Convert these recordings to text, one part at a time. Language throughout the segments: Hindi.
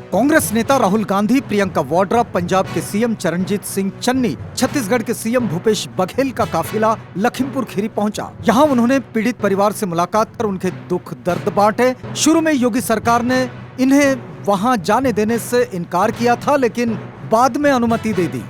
कांग्रेस नेता राहुल गांधी, प्रियंका वाड्रा, पंजाब के सीएम चरणजीत सिंह चन्नी, छत्तीसगढ़ के सीएम भूपेश बघेल का काफिला लखीमपुर खीरी पहुंचा। यहां उन्होंने पीड़ित परिवार से मुलाकात कर उनके दुख दर्द बांटे। शुरू में योगी सरकार ने इन्हें वहां जाने देने से इनकार किया था, लेकिन बाद में अनुमति दे दी।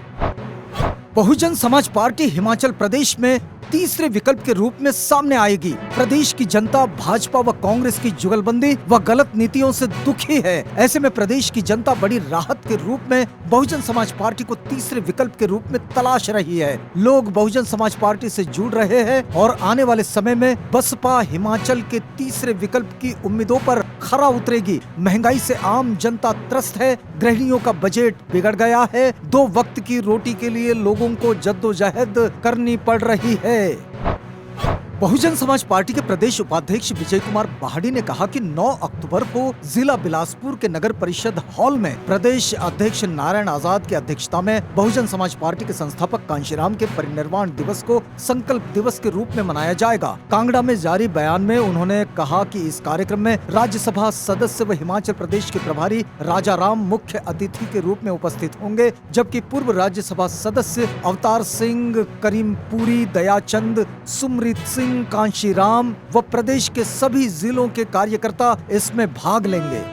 बहुजन समाज पार्टी हिमाचल प्रदेश में तीसरे विकल्प के रूप में सामने आएगी। प्रदेश की जनता भाजपा व कांग्रेस की जुगलबंदी व गलत नीतियों से दुखी है। ऐसे में प्रदेश की जनता बड़ी राहत के रूप में बहुजन समाज पार्टी को तीसरे विकल्प के रूप में तलाश रही है। लोग बहुजन समाज पार्टी से जुड़ रहे हैं और आने वाले समय में बसपा हिमाचल के तीसरे विकल्प की उम्मीदों पर खरा उतरेगी। महंगाई से आम जनता त्रस्त है, गृहिणियों का बजट बिगड़ गया है, 2 वक्त की रोटी के लिए लोगों को जद्दोजहद करनी पड़ रही है। बहुजन समाज पार्टी के प्रदेश उपाध्यक्ष विजय कुमार बाहड़ी ने कहा कि 9 अक्टूबर को जिला बिलासपुर के नगर परिषद हॉल में प्रदेश अध्यक्ष नारायण आजाद की अध्यक्षता में बहुजन समाज पार्टी के संस्थापक कांशीराम के परिनिर्वाण दिवस को संकल्प दिवस के रूप में मनाया जाएगा। कांगड़ा में जारी बयान में उन्होंने कहा कि इस कार्यक्रम में राज्यसभा सदस्य व हिमाचल प्रदेश के प्रभारी राजा राम मुख्य अतिथि के रूप में उपस्थित होंगे, जबकि पूर्व राज्यसभा सदस्य अवतार सिंह, करीमपुरी, दयाचंद, सुमरीत सिंह, कांशीराम व प्रदेश के सभी जिलों के कार्यकर्ता इसमें भाग लेंगे।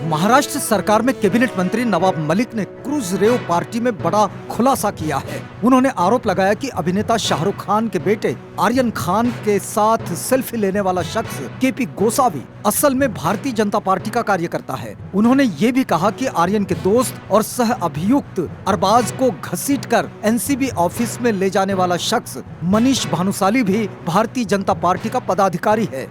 महाराष्ट्र सरकार में कैबिनेट मंत्री नवाब मलिक ने क्रूज रेव पार्टी में बड़ा खुलासा किया है। उन्होंने आरोप लगाया कि अभिनेता शाहरुख खान के बेटे आर्यन खान के साथ सेल्फी लेने वाला शख्स केपी गोसावी असल में भारतीय जनता पार्टी का कार्यकर्ता है। उन्होंने ये भी कहा कि आर्यन के दोस्त और सह अभियुक्त अरबाज को घसीटकर एनसीबी ऑफिस में ले जाने वाला शख्स मनीष भानुशाली भी भारतीय जनता पार्टी का पदाधिकारी है।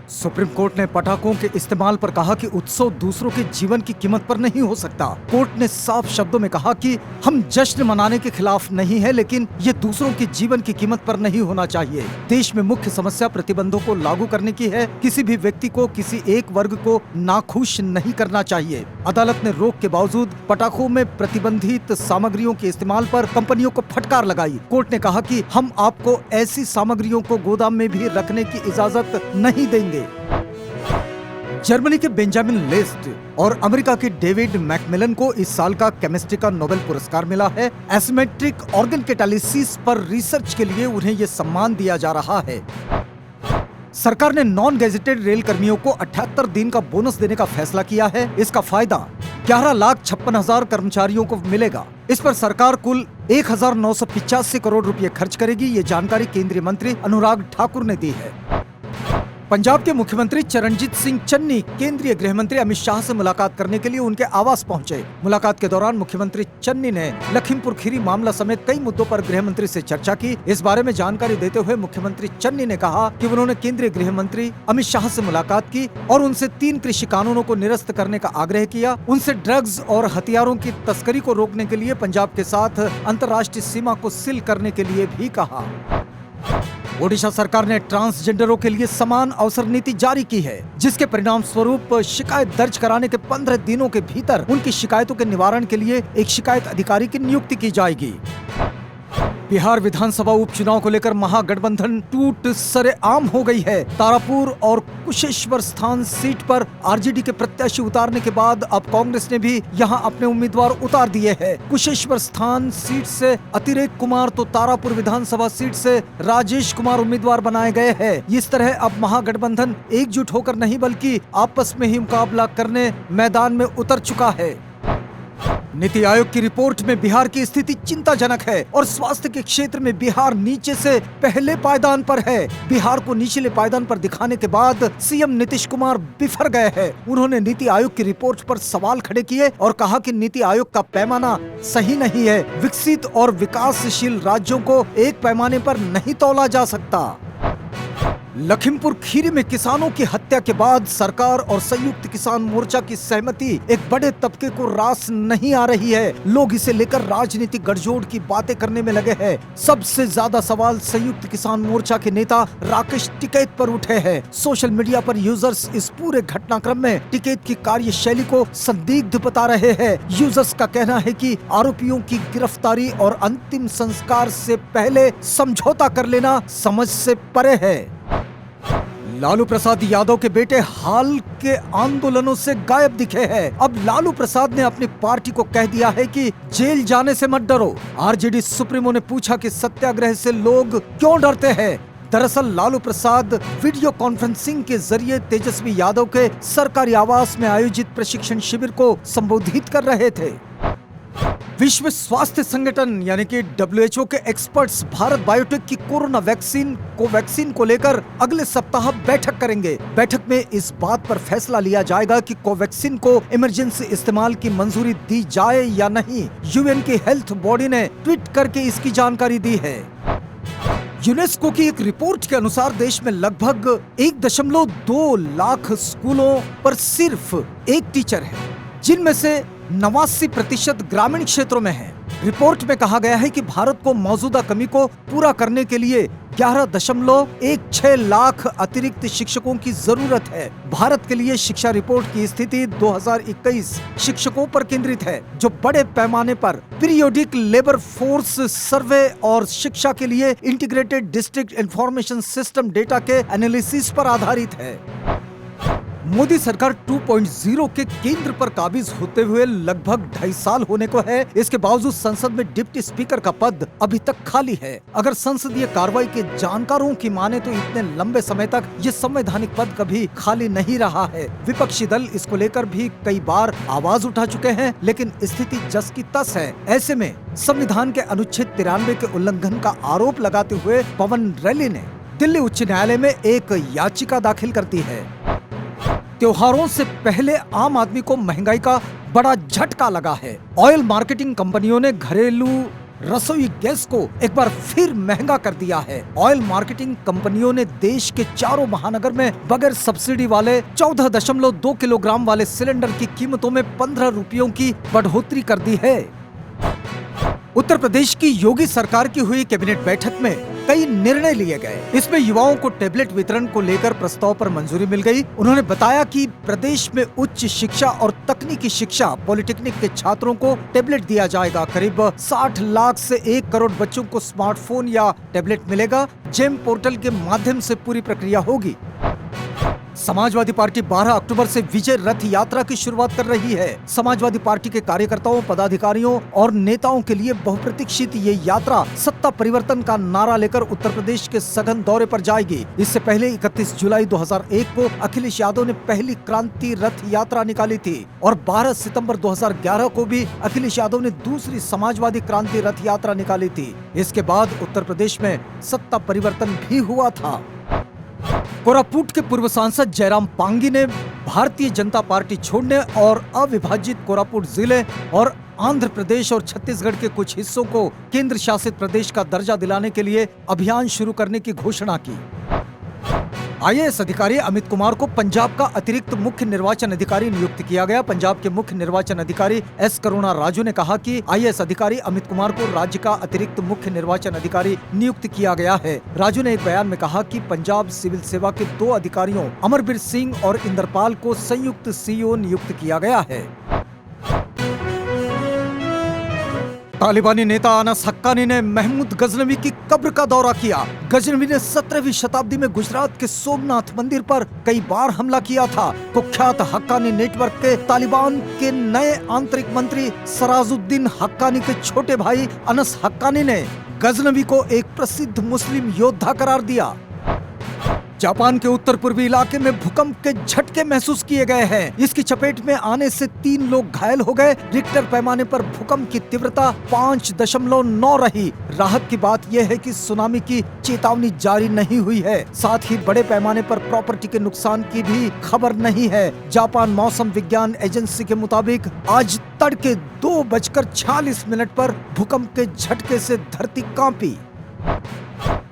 सुप्रीम कोर्ट ने पटाखों के इस्तेमाल पर कहा कि उत्सव दूसरों के जीवन की कीमत पर नहीं हो सकता। कोर्ट ने साफ शब्दों में कहा कि हम जश्न मनाने के खिलाफ नहीं है, लेकिन ये दूसरों के जीवन की कीमत पर नहीं होना चाहिए। देश में मुख्य समस्या प्रतिबंधों को लागू करने की है। किसी भी व्यक्ति को, किसी एक वर्ग को नाखुश नहीं करना चाहिए। अदालत ने रोक के बावजूद पटाखों में प्रतिबंधित सामग्रियों के इस्तेमाल पर कंपनियों को फटकार लगाई। कोर्ट ने कहा कि हम आपको ऐसी सामग्रियों को गोदाम में भी रखने की इजाजत नहीं देंगे। जर्मनी के बेंजामिन लिस्ट और अमेरिका के डेविड मैकमिलन को इस साल का केमिस्ट्री का नोबेल पुरस्कार मिला है। एसिमेट्रिक ऑर्गन कैटालिसिस पर रिसर्च के लिए उन्हें ये सम्मान दिया जा रहा है। सरकार ने नॉन गेजेटेड रेल कर्मियों को 78 दिन का बोनस देने का फैसला किया है। इसका फायदा 11,56,000 कर्मचारियों को मिलेगा। इस पर सरकार कुल 1,985 करोड़ रुपए खर्च करेगी। ये जानकारी केंद्रीय मंत्री अनुराग ठाकुर ने दी है। पंजाब के मुख्यमंत्री चरणजीत सिंह चन्नी केंद्रीय गृह मंत्री अमित शाह से मुलाकात करने के लिए उनके आवास पहुंचे। मुलाकात के दौरान मुख्यमंत्री चन्नी ने लखीमपुर खीरी मामला समेत कई मुद्दों पर गृह मंत्री से चर्चा की। इस बारे में जानकारी देते हुए मुख्यमंत्री चन्नी ने कहा कि उन्होंने केंद्रीय गृह मंत्री अमित शाह से मुलाकात की और उनसे 3 कृषि कानूनों को निरस्त करने का आग्रह किया। उनसे ड्रग्स और हथियारों की तस्करी को रोकने के लिए पंजाब के साथ अंतर्राष्ट्रीय सीमा को सील करने के लिए भी कहा। ओडिशा सरकार ने ट्रांसजेंडरों के लिए समान अवसर नीति जारी की है, जिसके परिणाम स्वरूप शिकायत दर्ज कराने के 15 दिनों के भीतर उनकी शिकायतों के निवारण के लिए एक शिकायत अधिकारी की नियुक्ति की जाएगी। बिहार विधानसभा उपचुनाव को लेकर महागठबंधन टूट सरेआम हो गई है। तारापुर और कुशेश्वर स्थान सीट पर आरजेडी के प्रत्याशी उतारने के बाद अब कांग्रेस ने भी यहां अपने उम्मीदवार उतार दिए हैं। कुशेश्वर स्थान सीट से अतिरेक कुमार तो तारापुर विधानसभा सीट से राजेश कुमार उम्मीदवार बनाए गए हैं। इस तरह अब महागठबंधन एकजुट होकर नहीं बल्कि आपस में ही मुकाबला करने मैदान में उतर चुका है। नीति आयोग की रिपोर्ट में बिहार की स्थिति चिंताजनक है और स्वास्थ्य के क्षेत्र में बिहार नीचे से पहले पायदान पर है। बिहार को निचले पायदान पर दिखाने के बाद सीएम नीतीश कुमार बिफर गए हैं। उन्होंने नीति आयोग की रिपोर्ट पर सवाल खड़े किए और कहा कि नीति आयोग का पैमाना सही नहीं है। विकसित और विकासशील राज्यों को एक पैमाने पर नहीं तौला जा सकता। लखीमपुर खीरी में किसानों की हत्या के बाद सरकार और संयुक्त किसान मोर्चा की सहमति एक बड़े तबके को रास नहीं आ रही है। लोग इसे लेकर राजनीतिक गठजोड़ की बातें करने में लगे हैं। सबसे ज्यादा सवाल संयुक्त किसान मोर्चा के नेता राकेश टिकैत पर उठे हैं। सोशल मीडिया पर यूजर्स इस पूरे घटनाक्रम में टिकैत की कार्यशैली को संदिग्ध बता रहे हैं। यूजर्स का कहना है कि आरोपियों की गिरफ्तारी और अंतिम संस्कार से पहले समझौता कर लेना समझ से परे है। लालू प्रसाद यादव के बेटे हाल के आंदोलनों से गायब दिखे हैं। अब लालू प्रसाद ने अपनी पार्टी को कह दिया है कि जेल जाने से मत डरो। आरजेडी सुप्रीमो ने पूछा कि सत्याग्रह से लोग क्यों डरते हैं। दरअसल लालू प्रसाद वीडियो कॉन्फ्रेंसिंग के जरिए तेजस्वी यादव के सरकारी आवास में आयोजित प्रशिक्षण शिविर को संबोधित कर रहे थे। विश्व स्वास्थ्य संगठन यानी कि WHO के एक्सपर्ट्स भारत बायोटेक की कोरोना वैक्सीन कोवैक्सीन को लेकर अगले सप्ताह बैठक करेंगे। बैठक में इस बात पर फैसला लिया जाएगा कि कोवैक्सीन को इमरजेंसी इस्तेमाल की मंजूरी दी जाए या नहीं। यूएन की हेल्थ बॉडी ने ट्वीट करके इसकी जानकारी दी है। यूनेस्को की एक रिपोर्ट के अनुसार देश में लगभग 1.2 लाख स्कूलों पर सिर्फ एक टीचर है, जिनमें से 89% ग्रामीण क्षेत्रों में है। रिपोर्ट में कहा गया है कि भारत को मौजूदा कमी को पूरा करने के लिए 11.16 लाख अतिरिक्त शिक्षकों की जरूरत है। भारत के लिए शिक्षा रिपोर्ट की स्थिति 2021 शिक्षकों पर केंद्रित है, जो बड़े पैमाने पर पीरियोडिक लेबर फोर्स सर्वे और शिक्षा के लिए integrated district information system data के एनालिसिस पर आधारित है। मोदी सरकार 2.0 के केंद्र पर काबिज होते हुए लगभग 2.5 साल होने को है। इसके बावजूद संसद में डिप्टी स्पीकर का पद अभी तक खाली है। अगर संसदीय कार्रवाई के जानकारों की माने तो इतने लंबे समय तक ये संवैधानिक पद कभी खाली नहीं रहा है। विपक्षी दल इसको लेकर भी कई बार आवाज उठा चुके हैं, लेकिन स्थिति जस की तस है। ऐसे में संविधान के अनुच्छेद 93 के उल्लंघन का आरोप लगाते हुए पवन रैली ने दिल्ली उच्च न्यायालय में एक याचिका दाखिल कर दी है। त्योहारों से पहले आम आदमी को महंगाई का बड़ा झटका लगा है। ऑयल मार्केटिंग कंपनियों ने घरेलू रसोई गैस को एक बार फिर महंगा कर दिया है। ऑयल मार्केटिंग कंपनियों ने देश के चारों महानगर में बगैर सब्सिडी वाले 14.2 किलोग्राम वाले सिलेंडर की कीमतों में 15 रुपयों की बढ़ोतरी कर दी है। उत्तर प्रदेश की योगी सरकार की हुई कैबिनेट बैठक में कई निर्णय लिए गए। इसमें युवाओं को टैबलेट वितरण को लेकर प्रस्ताव पर मंजूरी मिल गई। उन्होंने बताया कि प्रदेश में उच्च शिक्षा और तकनीकी शिक्षा पॉलिटेक्निक के छात्रों को टैबलेट दिया जाएगा। करीब 60 लाख से 1 करोड़ बच्चों को स्मार्टफोन या टैबलेट मिलेगा। जेम पोर्टल के माध्यम से पूरी प्रक्रिया होगी। समाजवादी पार्टी 12 अक्टूबर से विजय रथ यात्रा की शुरुआत कर रही है। समाजवादी पार्टी के कार्यकर्ताओं, पदाधिकारियों और नेताओं के लिए बहुप्रतीक्षित ये यात्रा सत्ता परिवर्तन का नारा लेकर उत्तर प्रदेश के सघन दौरे पर जाएगी। इससे पहले 31 जुलाई 2001 को अखिलेश यादव ने पहली क्रांति रथ यात्रा निकाली थी और 12 सितंबर 2011 को भी अखिलेश यादव ने दूसरी समाजवादी क्रांति रथ यात्रा निकाली थी। इसके बाद उत्तर प्रदेश में सत्ता परिवर्तन भी हुआ था। कोरापुट के पूर्व सांसद जयराम पांगी ने भारतीय जनता पार्टी छोड़ने और अविभाजित कोरापुट जिले और आंध्र प्रदेश और छत्तीसगढ़ के कुछ हिस्सों को केंद्र शासित प्रदेश का दर्जा दिलाने के लिए अभियान शुरू करने की घोषणा की। IAS अधिकारी अमित कुमार को पंजाब का अतिरिक्त मुख्य निर्वाचन अधिकारी नियुक्त किया गया। पंजाब के मुख्य निर्वाचन अधिकारी S करुणा राजू ने कहा कि IAS अधिकारी अमित कुमार को राज्य का अतिरिक्त मुख्य निर्वाचन अधिकारी नियुक्त किया गया है। राजू ने एक बयान में कहा कि पंजाब सिविल सेवा के 2 अधिकारियों अमरबीर सिंह और इंदरपाल को संयुक्त CEO नियुक्त किया गया है। तालिबानी नेता अनस हक्कानी ने महमूद गजनवी की कब्र का दौरा किया। गजनवी ने 17वीं शताब्दी में गुजरात के सोमनाथ मंदिर पर कई बार हमला किया था। कुख्यात हक्कानी नेटवर्क के तालिबान के नए आंतरिक मंत्री सराजुद्दीन हक्कानी के छोटे भाई अनस हक्कानी ने गजनवी को एक प्रसिद्ध मुस्लिम योद्धा करार दिया। जापान के उत्तर पूर्वी इलाके में भूकंप के झटके महसूस किए गए हैं। इसकी चपेट में आने से 3 लोग घायल हो गए। रिक्टर पैमाने पर भूकंप की तीव्रता 5.9 रही। राहत की बात यह है कि सुनामी की चेतावनी जारी नहीं हुई है। साथ ही बड़े पैमाने पर प्रॉपर्टी के नुकसान की भी खबर नहीं है। जापान मौसम विज्ञान एजेंसी के मुताबिक आज तड़के 2:46 पर भूकंप के झटके से धरती कांपी।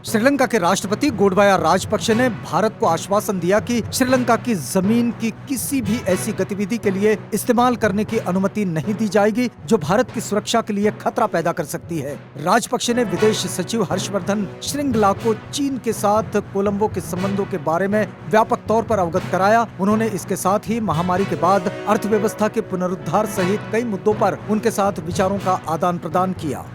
श्रीलंका के राष्ट्रपति गोडबाया राजपक्षे ने भारत को आश्वासन दिया कि श्रीलंका की जमीन की किसी भी ऐसी गतिविधि के लिए इस्तेमाल करने की अनुमति नहीं दी जाएगी जो भारत की सुरक्षा के लिए खतरा पैदा कर सकती है। राजपक्षे ने विदेश सचिव हर्षवर्धन श्रृंगला को चीन के साथ कोलंबो के संबंधों के बारे में व्यापक तौर पर अवगत कराया। उन्होंने इसके साथ ही महामारी के बाद अर्थव्यवस्था के पुनरुद्धार सहित कई मुद्दों पर उनके साथ विचारों का आदान प्रदान किया।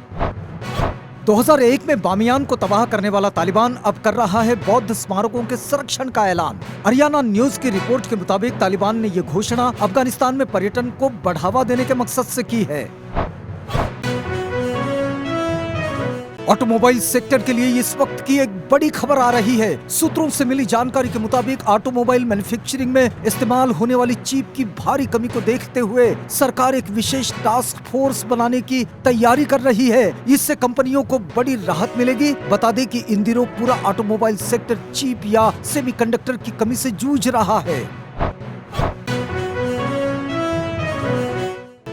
2001 में बामियान को तबाह करने वाला तालिबान अब कर रहा है बौद्ध स्मारकों के संरक्षण का ऐलान। हरियाणा न्यूज की रिपोर्ट के मुताबिक तालिबान ने ये घोषणा अफगानिस्तान में पर्यटन को बढ़ावा देने के मकसद से की है। ऑटोमोबाइल सेक्टर के लिए इस वक्त की एक बड़ी खबर आ रही है। सूत्रों से मिली जानकारी के मुताबिक ऑटोमोबाइल मैन्युफैक्चरिंग में इस्तेमाल होने वाली चिप की भारी कमी को देखते हुए सरकार एक विशेष टास्क फोर्स बनाने की तैयारी कर रही है। इससे कंपनियों को बड़ी राहत मिलेगी। बता दें कि इन दिनों पूरा ऑटोमोबाइल सेक्टर चिप या सेमीकंडक्टर की कमी से जूझ रहा है।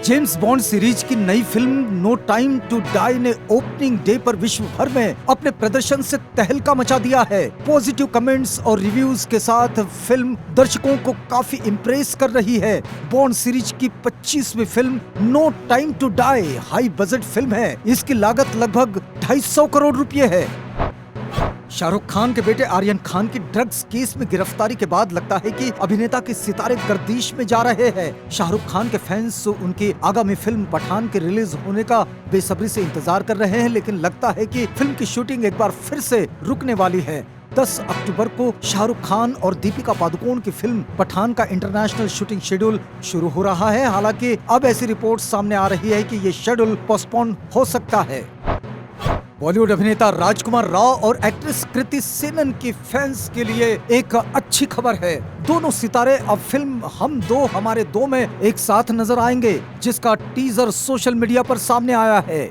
जेम्स बॉन्ड सीरीज की नई film no time to Die ने ओपनिंग डे पर विश्व भर में अपने प्रदर्शन से तहलका मचा दिया है। पॉजिटिव कमेंट्स और रिव्यूज के साथ फिल्म दर्शकों को काफी इम्प्रेस कर रही है। बॉन्ड सीरीज की 25वीं film no time to die high budget film है। इसकी लागत लगभग 250 करोड़ रुपए है। शाहरुख खान के बेटे आर्यन खान की ड्रग्स केस में गिरफ्तारी के बाद लगता है कि अभिनेता के सितारे गर्दिश में जा रहे हैं। शाहरुख खान के फैंस उनकी आगामी फिल्म पठान के रिलीज होने का बेसब्री से इंतजार कर रहे हैं, लेकिन लगता है कि फिल्म की शूटिंग एक बार फिर से रुकने वाली है। 10 अक्टूबर को शाहरुख खान और दीपिका पादुकोण की फिल्म पठान का इंटरनेशनल शूटिंग शेड्यूल शुरू हो रहा है। हालांकि अब ऐसी रिपोर्ट सामने आ रही है कि ये शेड्यूल पोस्टपोन हो सकता है। बॉलीवुड अभिनेता राजकुमार राव और एक्ट्रेस कृति सेनन की फैंस के लिए एक अच्छी खबर है। दोनों सितारे अब फिल्म हम दो हमारे दो में एक साथ नजर आएंगे, जिसका टीजर सोशल मीडिया पर सामने आया है।